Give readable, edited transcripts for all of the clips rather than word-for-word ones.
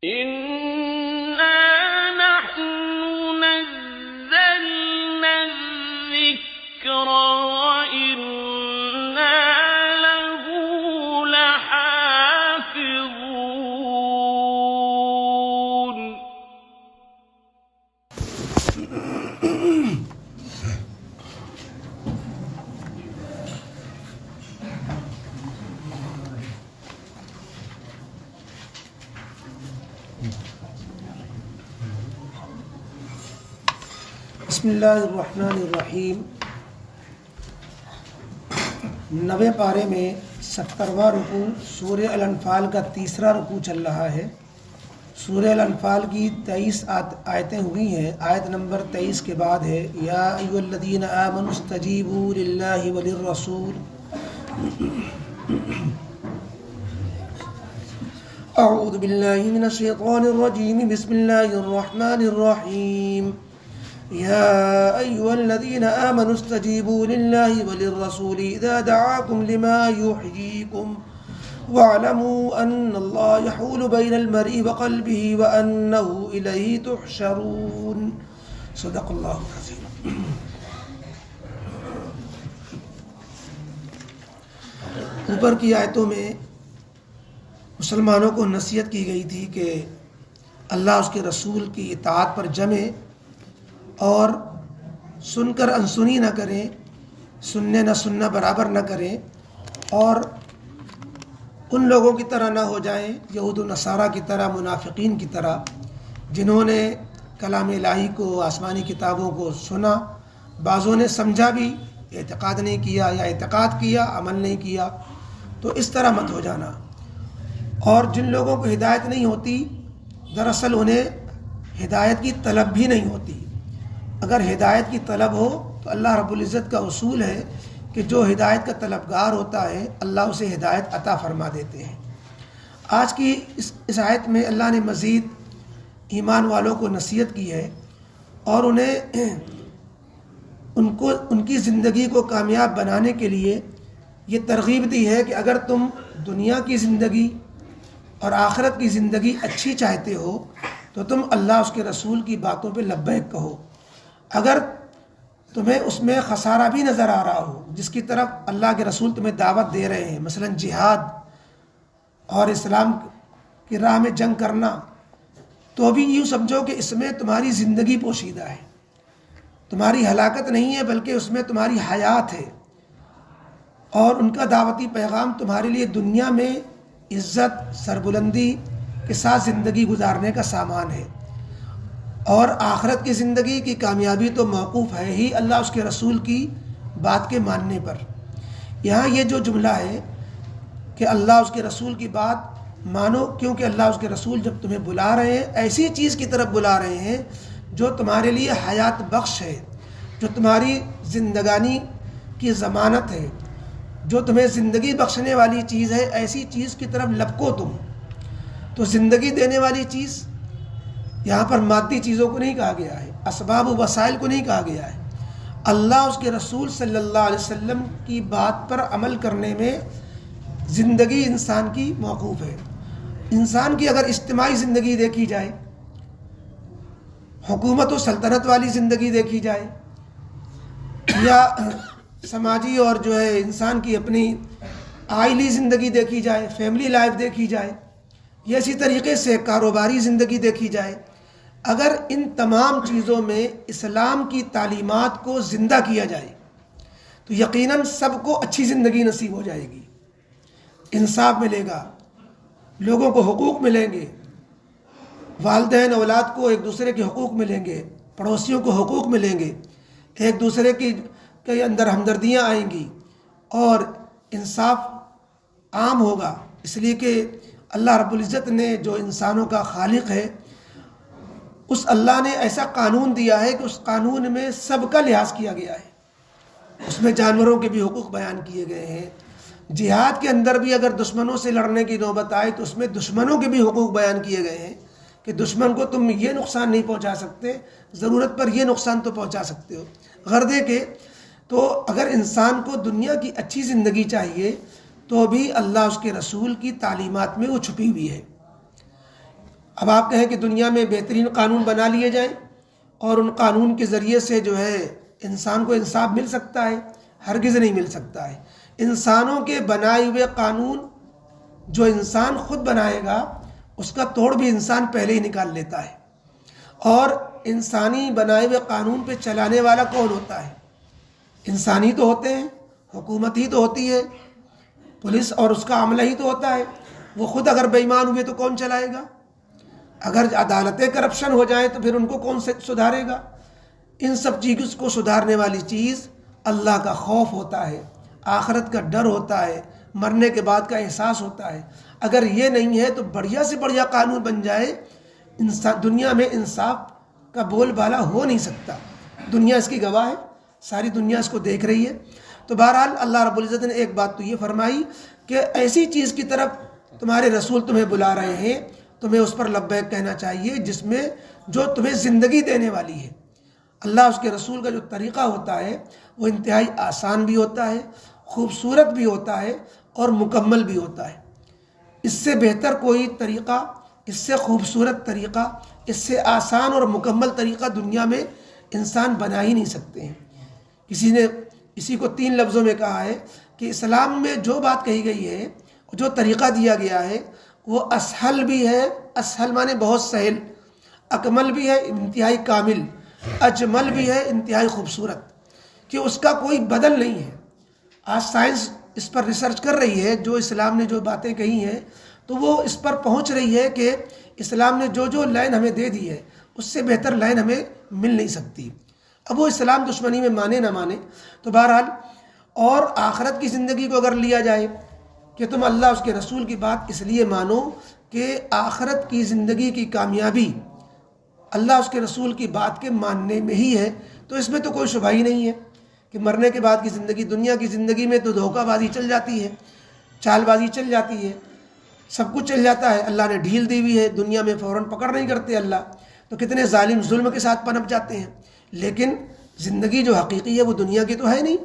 إِنَّا نَحْنُ نَزَّلْنَا الذِّكْرَ وَإِنَّا لَهُ لَحَافِظُونَ. بسم اللہ الرحمن الرحیم. 90 پارے میں 70واں رکوع سورہ الانفال کا تیسرا رکوع چل رہا ہے. سورہ الانفال کی 23 آیتیں ہوئی ہیں. آیت نمبر 23 کے بعد ہے یا ایھا الذین آمنوا استجیبوا للہ وللرسول اعوذ باللہ من الشیطان الرجیم بسم اللہ الرحمن الرحیم يا أيها الذين آمنوا استجيبوا لله وللرسول إذا دعاكم لما يحييكم واعلموا أن الله يحول بين المرء وقلبه وأنه إليه تحشرون. صدق الله العظيم. اوپر کی آیتوں میں مسلمانوں کو نصیحت کی گئی تھی کہ اللہ اس کے رسول کی اطاعت پر جمے اور سن کر انسنی نہ کریں، سننے نہ سننا برابر نہ کریں، اور ان لوگوں کی طرح نہ ہو جائیں، یہود و نصارہ کی طرح، منافقین کی طرح، جنہوں نے کلام الہی کو، آسمانی کتابوں کو سنا، بعضوں نے سمجھا بھی، اعتقاد نہیں کیا، یا اعتقاد کیا عمل نہیں کیا. تو اس طرح مت ہو جانا. اور جن لوگوں کو ہدایت نہیں ہوتی، دراصل انہیں ہدایت کی طلب بھی نہیں ہوتی. اگر ہدایت کی طلب ہو تو اللہ رب العزت کا اصول ہے کہ جو ہدایت کا طلبگار ہوتا ہے اللہ اسے ہدایت عطا فرما دیتے ہیں. آج کی اس آیت میں اللہ نے مزید ایمان والوں کو نصیحت کی ہے اور انہیں ان کی زندگی کو کامیاب بنانے کے لیے یہ ترغیب دی ہے کہ اگر تم دنیا کی زندگی اور آخرت کی زندگی اچھی چاہتے ہو تو تم اللہ اس کے رسول کی باتوں پہ لبیک کہو. اگر تمہیں اس میں خسارہ بھی نظر آ رہا ہو جس کی طرف اللہ کے رسول تمہیں دعوت دے رہے ہیں، مثلا جہاد اور اسلام کی راہ میں جنگ کرنا، تو بھی یوں سمجھو کہ اس میں تمہاری زندگی پوشیدہ ہے، تمہاری ہلاکت نہیں ہے بلکہ اس میں تمہاری حیات ہے، اور ان کا دعوتی پیغام تمہارے لیے دنیا میں عزت سربلندی کے ساتھ زندگی گزارنے کا سامان ہے، اور آخرت کی زندگی کی کامیابی تو موقوف ہے ہی اللہ اس کے رسول کی بات کے ماننے پر. یہاں یہ جو جملہ ہے کہ اللہ اس کے رسول کی بات مانو، کیونکہ اللہ اس کے رسول جب تمہیں بلا رہے ہیں ایسی چیز کی طرف بلا رہے ہیں جو تمہارے لیے حیات بخش ہے، جو تمہاری زندگانی کی ضمانت ہے، جو تمہیں زندگی بخشنے والی چیز ہے، ایسی چیز کی طرف لپکو تم. تو زندگی دینے والی چیز یہاں پر مادی چیزوں کو نہیں کہا گیا ہے، اسباب و وسائل کو نہیں کہا گیا ہے. اللہ اس کے رسول صلی اللہ علیہ وسلم کی بات پر عمل کرنے میں زندگی انسان کی موقوف ہے. انسان کی اگر اجتماعی زندگی دیکھی جائے، حکومت و سلطنت والی زندگی دیکھی جائے، یا سماجی اور جو ہے انسان کی اپنی آئلی زندگی دیکھی جائے، فیملی لائف دیکھی جائے، یا اسی طریقے سے کاروباری زندگی دیکھی جائے، اگر ان تمام چیزوں میں اسلام کی تعلیمات کو زندہ کیا جائے تو یقیناً سب کو اچھی زندگی نصیب ہو جائے گی. انصاف ملے گا، لوگوں کو حقوق ملیں گے، والدین اولاد کو ایک دوسرے کے حقوق ملیں گے، پڑوسیوں کو حقوق ملیں گے، ایک دوسرے کے اندر ہمدردیاں آئیں گی، اور انصاف عام ہوگا. اس لیے کہ اللہ رب العزت نے جو انسانوں کا خالق ہے، اس اللہ نے ایسا قانون دیا ہے کہ اس قانون میں سب کا لحاظ کیا گیا ہے. اس میں جانوروں کے بھی حقوق بیان کیے گئے ہیں. جہاد کے اندر بھی اگر دشمنوں سے لڑنے کی نوبت آئے تو اس میں دشمنوں کے بھی حقوق بیان کیے گئے ہیں کہ دشمن کو تم یہ نقصان نہیں پہنچا سکتے، ضرورت پر یہ نقصان تو پہنچا سکتے ہو. غرضے کے تو اگر انسان کو دنیا کی اچھی زندگی چاہیے تو بھی اللہ اس کے رسول کی تعلیمات میں وہ چھپی ہوئی ہے. اب آپ کہیں کہ دنیا میں بہترین قانون بنا لیے جائیں اور ان قانون کے ذریعے سے جو ہے انسان کو انصاف مل سکتا ہے، ہرگز نہیں مل سکتا ہے۔ انسانوں کے بنائے ہوئے قانون جو انسان خود بنائے گا اس کا توڑ بھی انسان پہلے ہی نکال لیتا ہے، اور انسانی بنائے ہوئے قانون پہ چلانے والا کون ہوتا ہے؟ انسانی تو ہوتے ہیں، حکومت ہی تو ہوتی ہے، پولیس اور اس کا عملہ ہی تو ہوتا ہے۔ وہ خود اگر بے ایمان ہوئے تو کون چلائے گا؟ اگر عدالتیں کرپشن ہو جائیں تو پھر ان کو کون سدھارے گا؟ ان سب چیز کو سدھارنے والی چیز اللہ کا خوف ہوتا ہے، آخرت کا ڈر ہوتا ہے، مرنے کے بعد کا احساس ہوتا ہے۔ اگر یہ نہیں ہے تو بڑھیا سے بڑھیا قانون بن جائے، دنیا میں انصاف کا بول بالا ہو نہیں سکتا۔ دنیا اس کی گواہ ہے، ساری دنیا اس کو دیکھ رہی ہے۔ تو بہرحال اللہ رب العزت نے ایک بات تو یہ فرمائی کہ ایسی چیز کی طرف تمہارے رسول تمہیں بلا رہے ہیں، تمہیں اس پر لبیک کہنا چاہیے جس میں جو تمہیں زندگی دینے والی ہے۔ اللہ اس کے رسول کا جو طریقہ ہوتا ہے وہ انتہائی آسان بھی ہوتا ہے، خوبصورت بھی ہوتا ہے اور مکمل بھی ہوتا ہے۔ اس سے بہتر کوئی طریقہ، اس سے خوبصورت طریقہ، اس سے آسان اور مکمل طریقہ دنیا میں انسان بنا ہی نہیں سکتے ہیں۔ کسی نے اسی کو 3 لفظوں میں کہا ہے کہ اسلام میں جو بات کہی گئی ہے، جو طریقہ دیا گیا ہے، وہ اسہل بھی ہے، اسہل معنی بہت سہل، اکمل بھی ہے انتہائی کامل، اجمل بھی ہے انتہائی خوبصورت، کہ اس کا کوئی بدل نہیں ہے۔ آج سائنس اس پر ریسرچ کر رہی ہے، جو اسلام نے جو باتیں کہی ہیں تو وہ اس پر پہنچ رہی ہے کہ اسلام نے جو لائن ہمیں دے دی ہے اس سے بہتر لائن ہمیں مل نہیں سکتی۔ اب وہ اسلام دشمنی میں مانے نہ مانے، تو بہرحال اور آخرت کی زندگی کو اگر لیا جائے کہ تم اللہ اس کے رسول کی بات اس لیے مانو کہ آخرت کی زندگی کی کامیابی اللہ اس کے رسول کی بات کے ماننے میں ہی ہے، تو اس میں تو کوئی شبہ ہی نہیں ہے کہ مرنے کے بعد کی زندگی، دنیا کی زندگی میں تو دھوکہ بازی چل جاتی ہے، چال بازی چل جاتی ہے، سب کچھ چل جاتا ہے۔ اللہ نے ڈھیل دی ہوئی ہے، دنیا میں فوراً پکڑ نہیں کرتے اللہ، تو کتنے ظالم ظلم کے ساتھ پنپ جاتے ہیں۔ لیکن زندگی جو حقیقی ہے وہ دنیا کی تو ہے نہیں،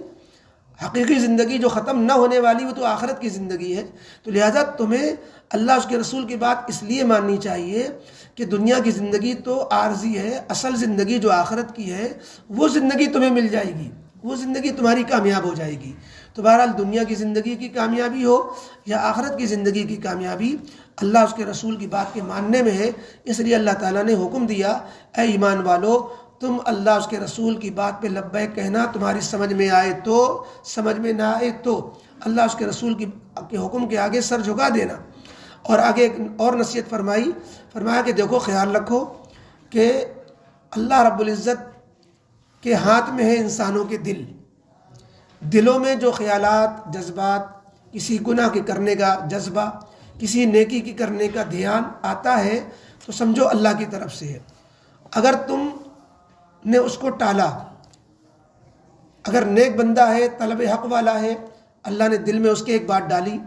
حقیقی زندگی جو ختم نہ ہونے والی وہ تو آخرت کی زندگی ہے۔ تو لہٰذا تمہیں اللہ اس کے رسول کی بات اس لیے ماننی چاہیے کہ دنیا کی زندگی تو عارضی ہے، اصل زندگی جو آخرت کی ہے وہ زندگی تمہیں مل جائے گی، وہ زندگی تمہاری کامیاب ہو جائے گی۔ تو بہرحال دنیا کی زندگی کی کامیابی ہو یا آخرت کی زندگی کی کامیابی اللہ اس کے رسول کی بات کے ماننے میں ہے۔ اس لیے اللہ تعالیٰ نے حکم دیا، اے ایمان والو تم اللہ اس کے رسول کی بات پہ لبیک کہنا، تمہاری سمجھ میں آئے تو، سمجھ میں نہ آئے تو اللہ اس کے رسول کے حکم کے آگے سر جھکا دینا۔ اور آگے ایک اور نصیحت فرمایا کہ دیکھو خیال رکھو کہ اللہ رب العزت کے ہاتھ میں ہے انسانوں کے دلوں میں جو خیالات، جذبات، کسی گناہ کے کرنے کا جذبہ، کسی نیکی کی کرنے کا دھیان آتا ہے تو سمجھو اللہ کی طرف سے ہے۔ اگر تم نے اس کو ٹالا، اگر نیک بندہ ہے، طلب حق والا ہے، اللہ نے دل میں اس کے ایک بات ڈالی،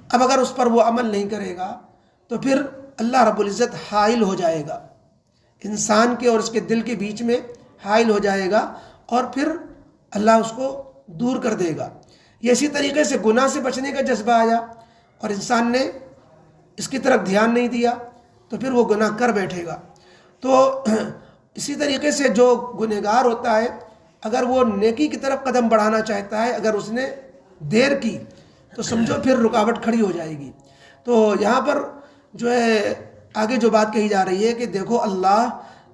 اب اگر اس پر وہ عمل نہیں کرے گا تو پھر اللہ رب العزت حائل ہو جائے گا، انسان کے اور اس کے دل کے بیچ میں حائل ہو جائے گا، اور پھر اللہ اس کو دور کر دے گا۔ یہ اسی طریقے سے گناہ سے بچنے کا جذبہ آیا اور انسان نے اس کی طرف دھیان نہیں دیا تو پھر وہ گناہ کر بیٹھے گا۔ تو اسی طریقے سے جو گنہگار ہوتا ہے اگر وہ نیکی کی طرف قدم بڑھانا چاہتا ہے، اگر اس نے دیر کی تو سمجھو پھر رکاوٹ کھڑی ہو جائے گی۔ تو یہاں پر جو ہے آگے جو بات کہی جا رہی ہے کہ دیکھو اللہ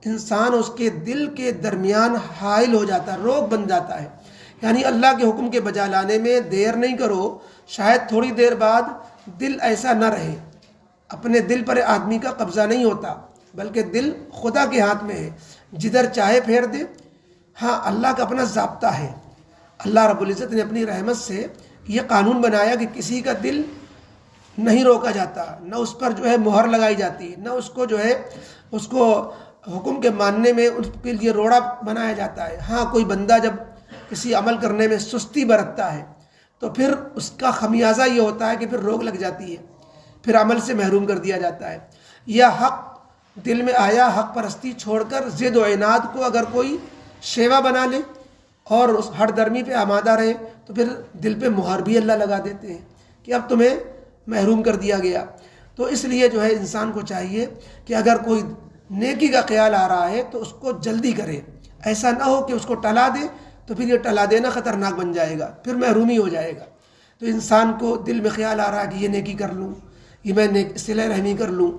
انسان اس کے دل کے درمیان حائل ہو جاتا ہے، روک بن جاتا ہے، یعنی اللہ کے حکم کے بجا لانے میں دیر نہیں کرو، شاید تھوڑی دیر بعد دل ایسا نہ رہے۔ اپنے دل پر آدمی کا قبضہ نہیں ہوتا بلکہ دل خدا کے ہاتھ میں ہے، جدھر چاہے پھیر دے۔ ہاں اللہ کا اپنا ضابطہ ہے، اللہ رب العزت نے اپنی رحمت سے یہ قانون بنایا کہ کسی کا دل نہیں روکا جاتا، نہ اس پر جو ہے مہر لگائی جاتی، نہ اس کو جو ہے اس کو حکم کے ماننے میں اس کے لیے روڑا بنایا جاتا ہے۔ ہاں کوئی بندہ جب کسی عمل کرنے میں سستی برتتا ہے تو پھر اس کا خمیازہ یہ ہوتا ہے کہ پھر روک لگ جاتی ہے، پھر عمل سے محروم کر دیا جاتا ہے۔ یا حق دل میں آیا، حق پرستی چھوڑ کر ضد و عناد کو اگر کوئی شیوا بنا لے اور اس ہر درمی پہ آمادہ رہے تو پھر دل پہ مہر بھی اللہ لگا دیتے ہیں کہ اب تمہیں محروم کر دیا گیا۔ تو اس لیے جو ہے انسان کو چاہیے کہ اگر کوئی نیکی کا خیال آ رہا ہے تو اس کو جلدی کرے، ایسا نہ ہو کہ اس کو ٹلا دے تو پھر یہ ٹلا دینا خطرناک بن جائے گا، پھر محرومی ہو جائے گا۔ تو انسان کو دل میں خیال آ رہا ہے کہ یہ نیکی کر لوں، یہ میں صلہ رحمی کر لوں،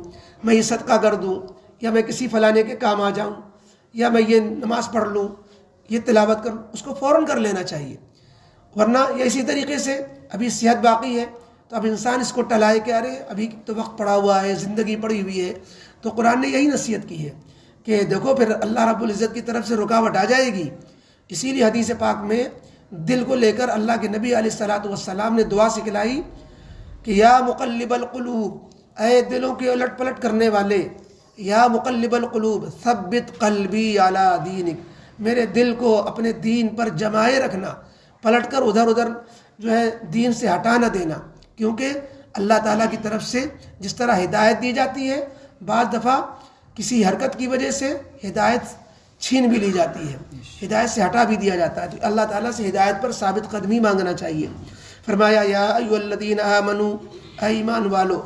میں یہ صدقہ کر دوں، یا میں کسی فلانے کے کام آ جاؤں، یا میں یہ نماز پڑھ لوں، یہ تلاوت کر لوں، اس کو فوراً کر لینا چاہیے۔ ورنہ یہ اسی طریقے سے ابھی صحت باقی ہے تو اب انسان اس کو ٹلائے کہ ارے ابھی تو وقت پڑا ہوا ہے، زندگی پڑی ہوئی ہے۔ تو قرآن نے یہی نصیحت کی ہے کہ دیکھو پھر اللہ رب العزت کی طرف سے رکاوٹ آ جائے گی۔ اسی لیے حدیث پاک میں دل کو لے کر اللہ کے نبی علیہ الصلوۃ والسلام نے دعا سکھلائی کہ یا مقلب القلوب، اے دلوں کے الٹ پلٹ کرنے والے، یا مقلب القلوب ثبت قلبی علی دینک، میرے دل کو اپنے دین پر جمائے رکھنا، پلٹ کر ادھر ادھر جو ہے دین سے ہٹا نہ دینا، کیونکہ اللہ تعالیٰ کی طرف سے جس طرح ہدایت دی جاتی ہے بعض دفعہ کسی حرکت کی وجہ سے ہدایت چھین بھی لی جاتی ہے، ہدایت سے ہٹا بھی دیا جاتا ہے، تو اللہ تعالیٰ سے ہدایت پر ثابت قدمی مانگنا چاہیے۔ فرمایا یا ایھا الذین آمنوا، اے ایمان والو،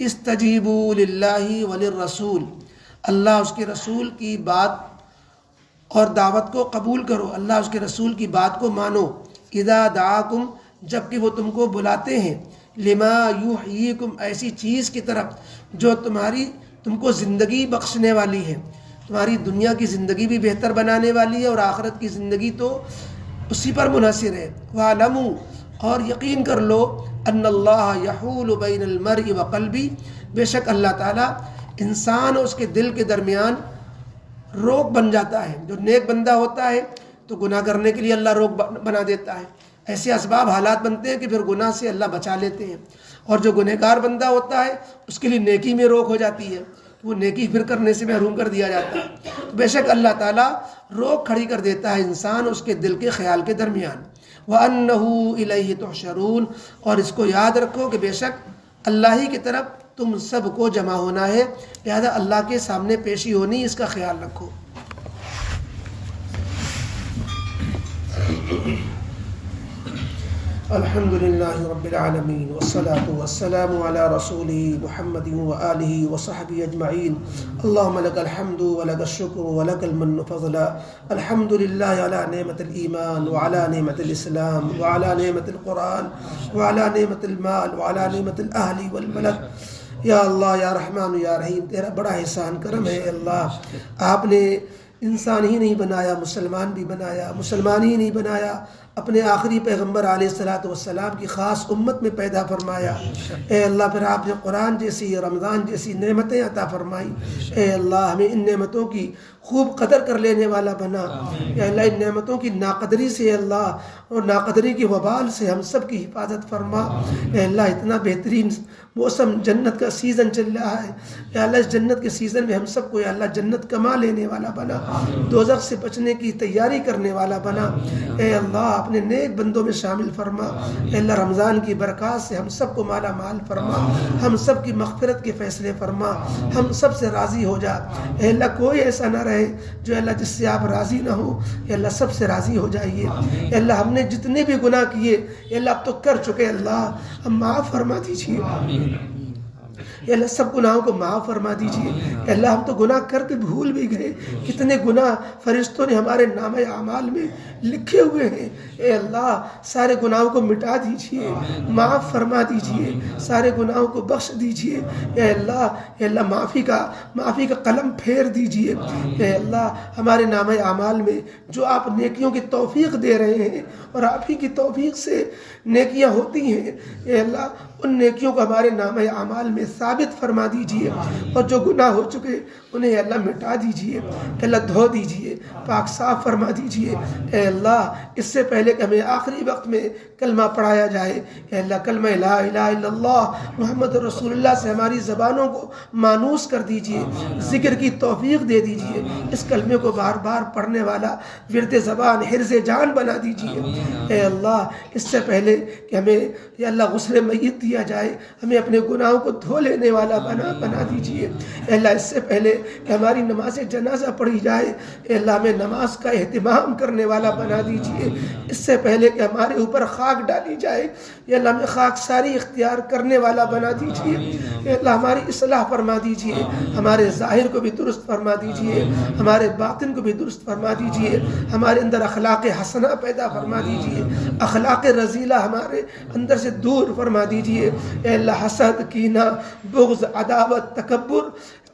استجیبوا للہ وللرسول، اللہ اس کے رسول کی بات اور دعوت کو قبول کرو، اللہ اس کے رسول کی بات کو مانو، اذا دعاکم، جب کہ وہ تم کو بلاتے ہیں، لما یحییکم، ایسی چیز کی طرف جو تم کو زندگی بخشنے والی ہے، تمہاری دنیا کی زندگی بھی بہتر بنانے والی ہے اور آخرت کی زندگی تو اسی پر منحصر ہے۔ وَاعْلَمُوا، اور یقین کر لو، ان اللہ یحول بین المرء وقلبی، بے شک اللہ تعالیٰ انسان اور اس کے دل کے درمیان روک بن جاتا ہے۔ جو نیک بندہ ہوتا ہے تو گناہ کرنے کے لیے اللہ روک بنا دیتا ہے، ایسے اسباب حالات بنتے ہیں کہ پھر گناہ سے اللہ بچا لیتے ہیں، اور جو گنہگار بندہ ہوتا ہے اس کے لیے نیکی میں روک ہو جاتی ہے، وہ نیکی پھر کرنے سے محروم کر دیا جاتا ہے۔ تو بے شک اللہ تعالیٰ روک کھڑی کر دیتا ہے انسان اس کے دل کے خیال کے درمیان۔ وَأَنَّهُ إِلَيْهِ تُحْشَرُونَ، اور اس کو یاد رکھو کہ بے شک اللہ ہی کی طرف تم سب کو جمع ہونا ہے، لہذا اللہ کے سامنے پیشی ہونی، اس کا خیال رکھو۔ الحمد للہ رب العالمین، والصلاة والسلام علی رسولہ محمد وآلہ وصحبہ اجمعین۔ اللہم لک الحمد ولک الشکر ولک المن فضلا، الحمد للہ علی نعمت الایمان وعلی نعمت الاسلام وعلی نعمت القرآن وعلی نعمت المال وعلی نعمت الاہل والبلد۔ یا اللہ یا رحمان یا رحیم، تیرا بڑا احسان کرم ہے اللہ، آپ نے انسان ہی نہیں بنایا مسلمان بھی بنایا، مسلمان ہی نہیں بنایا، اپنے آخری پیغمبر علیہ الصلوۃ والسلام کی خاص امت میں پیدا فرمایا۔ اے اللہ پھر آپ نے قرآن جیسی، رمضان جیسی نعمتیں عطا فرمائی۔ اے اللہ ہمیں ان نعمتوں کی خوب قدر کر لینے والا بنا۔ اے اللہ ان نعمتوں کی ناقدری سے، اللہ اور ناقدری کی وبال سے ہم سب کی حفاظت فرما۔ اے اللہ اتنا بہترین موسم جنت کا سیزن چل رہا ہے، اے اللہ اس جنت کے سیزن میں ہم سب کو اے اللہ جنت کما لینے والا بنا، دوزخ سے بچنے کی تیاری کرنے والا بنا۔ اے اللہ اپنے نیک بندوں میں شامل فرما۔ اے اللہ رمضان کی برکات سے ہم سب کو مالا مال فرما، ہم سب کی مغفرت کے فیصلے فرما، ہم سب سے راضی ہو جا۔ اے اللہ کوئی ایسا نہ رہے جو اللہ جس سے آپ راضی نہ ہو، اے اللہ سب سے راضی ہو جائیے۔ اے اللہ ہم نے جتنے بھی گناہ کیے اے اللہ اب تو کر چکے، اللہ اب معاف فرما دیجیے۔ اے اللہ سب گناہوں کو معاف فرما دیجیے۔ اے اللہ ہم تو گناہ کر کے بھول بھی گئے، کتنے گناہ فرشتوں نے ہمارے نامہ اعمال میں لکھے ہوئے ہیں۔ اے اللہ سارے گناہوں کو مٹا دیجیے، معاف فرما دیجیے، سارے گناہوں کو بخش دیجیے۔ اے اللہ معافی کا قلم پھیر دیجیے۔ اے اللہ ہمارے نامہ اعمال میں جو آپ نیکیوں کی توفیق دے رہے ہیں اور آپ ہی کی توفیق سے نیکیاں ہوتی ہیں، اے اللہ ان نیکیوں کو ہمارے نامہ اعمال میں ثابت فرما دیجیے، اور جو گناہ ہو چکے انہیں اے اللہ مٹا دیجیے، اے اللہ دھو دیجیے، پاک صاف فرما دیجیے۔ اے اللہ اس سے پہلے کہ ہمیں آخری وقت میں کلمہ پڑھایا جائے، اے اللہ کلمہ لا الہ الا اللہ محمد رسول اللہ سے ہماری زبانوں کو مانوس کر دیجیے، ذکر کی توفیق دے دیجیے، اس کلمے کو بار بار پڑھنے والا ورد زبان حرز جان بنا دیجیے۔ اے اللہ اس سے پہلے کہ ہمیں یا اللہ غسل میت دیا جائے، ہمیں اپنے گناہوں کو دھو لینے والا بنا دیجیے۔ اے اللہ اس سے پہلے کہ ہماری نماز جنازہ پڑھی جائے، اے اللہ ہمیں نماز کا اہتمام کرنے والا بنا دیجئے، اس سے پہلے کہ ہمارے اوپر خاک ڈالی جائے اے اللہ ہمیں خاک ساری اختیار کرنے والا بنا دیجئے، اے اللہ ہماری اصلاح فرما دیجئے، ہمارے ظاہر کو بھی درست فرما دیجئے، ہمارے باطن کو بھی درست فرما دیجئے، ہمارے اندر اخلاق حسنہ پیدا فرما دیجئے، اخلاق رذیلہ ہمارے اندر سے دور فرما دیجئے، اے اللہ حسد، کینہ، بغض، عداوت، تکبر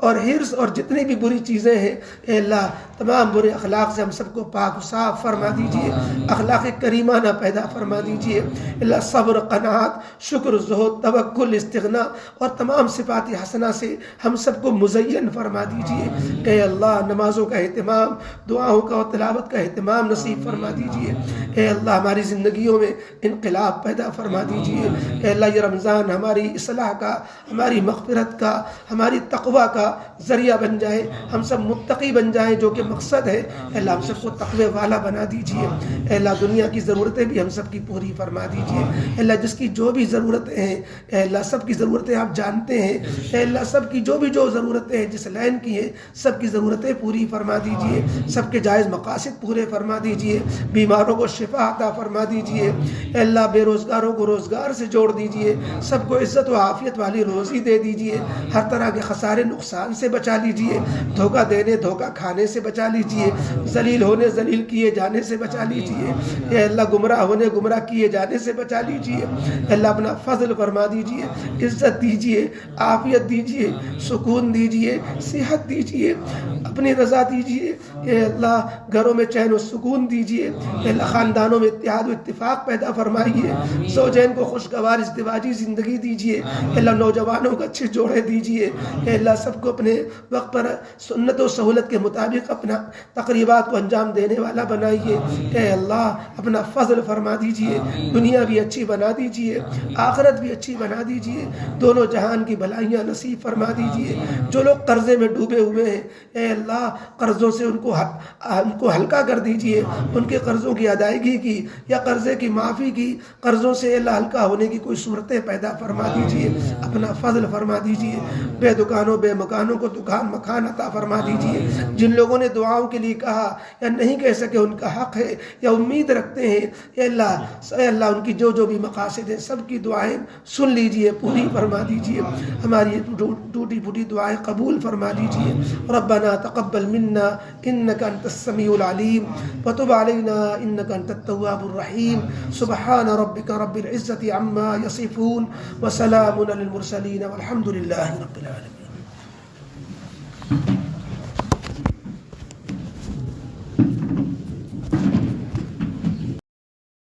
اور حرص اور جتنی بھی بری چیزیں ہیں اے اللہ تمام برے اخلاق سے ہم سب کو پاک و صاف فرما دیجئے، اخلاق کریمانہ پیدا فرما دیجئے، اللہ صبر، قناعت، شکر، زہد، توکل، استغنا اور تمام صفات حسنہ سے ہم سب کو مزین فرما دیجئے، اے اللہ نمازوں کا اہتمام، دعاؤں کا اور تلاوت کا اہتمام نصیب فرما دیجئے، اے اللہ ہماری زندگیوں میں انقلاب پیدا فرما دیجئے، اے اللہ یہ رمضان ہماری اصلاح کا، ہماری مغفرت کا، ہماری تقوی کا ذریعہ بن جائے، ہم سب متقی بن جائیں جو کہ مقصد ہے، اے اللہ ہم سب کو تقوی والا بنا دیجئے، اے اللہ دنیا کی ضرورتیں بھی ہم سب کی پوری فرما دیجئے، اے اللہ جس کی جو بھی ضرورتیں ہیں اے اللہ سب کی ضرورتیں آپ جانتے ہیں، اے اللہ سب کی جو ضرورتیں ہیں جس لائن کی ہیں سب کی ضرورتیں پوری فرما دیجئے، سب کے جائز مقاصد پورے فرما دیجئے، بیماروں کو شفا عطا فرما دیجئے، اے اللہ بے روزگاروں کو روزگار سے جوڑ دیجئے، سب کو عزت و عافیت والی روزی دے دیجئے، ہر طرح کے خسارے نقصان سے بچا لیجئے، دھوکہ دینے دھوکہ کھانے سے بچا لیجئے، ذلیل ہونے ذلیل کیے جانے سے بچا لیجئے، اے اللہ گمراہ ہونے گمراہ کیے جانے سے بچا لیجئے، اے اللہ اپنا فضل فرما دیجئے، عزت دیجئے، عافیت دیجئے، سکون دیجئے، صحت دیجئے، اپنی رضا دیجئے، اے اللہ گھروں میں چین و سکون دیجئے، اے اللہ خاندانوں میں اتحاد و اتفاق پیدا فرمائیے، زوجین کو خوشگوار ازدواجی زندگی دیجئے، اے اللہ نوجوانوں کو اچھے جوڑے دیجئے، اے اللہ سب کو اپنے وقت پر سنت و سہولت کے مطابق اپنا تقریبات کو انجام دینے والا بنائیے، اے اللہ اپنا فضل فرما دیجئے، دنیا بھی اچھی بنا دیجئے، آخرت بھی اچھی بنا دیجئے، دونوں جہان کی بھلائیاں نصیب فرما دیجئے، جو لوگ قرضے میں ڈوبے ہوئے ہیں اے اللہ قرضوں سے ان کو ہلکا کر دیجئے، ان کے قرضوں کی ادائیگی کی یا قرضے کی معافی کی، قرضوں سے اللہ ہلکا ہونے کی کوئی صورتیں پیدا فرما دیجئے، اپنا فضل فرما دیجئے، بے دکانوں بے مکانوں کو دکان مکان عطا فرما دیجئے، جن لوگوں نے دعاؤں کے لیے کہا یا نہیں کہہ سکے ان کا حق ہے یا امید رکھتے ہیں اے اللہ ان کی جو بھی مقاصد ہیں سب کی دعائیں سن لیجئے، پوری فرما دیجئے، ہماری ٹوٹی پھوٹی دعائیں قبول فرما دیجئے، ربنا تقبل منا انك انت السميع العليم وتب علينا انك انت التواب الرحيم سبحان ربك رب العزة عما يصفون وسلام على المرسلين والحمد لله رب العالمين.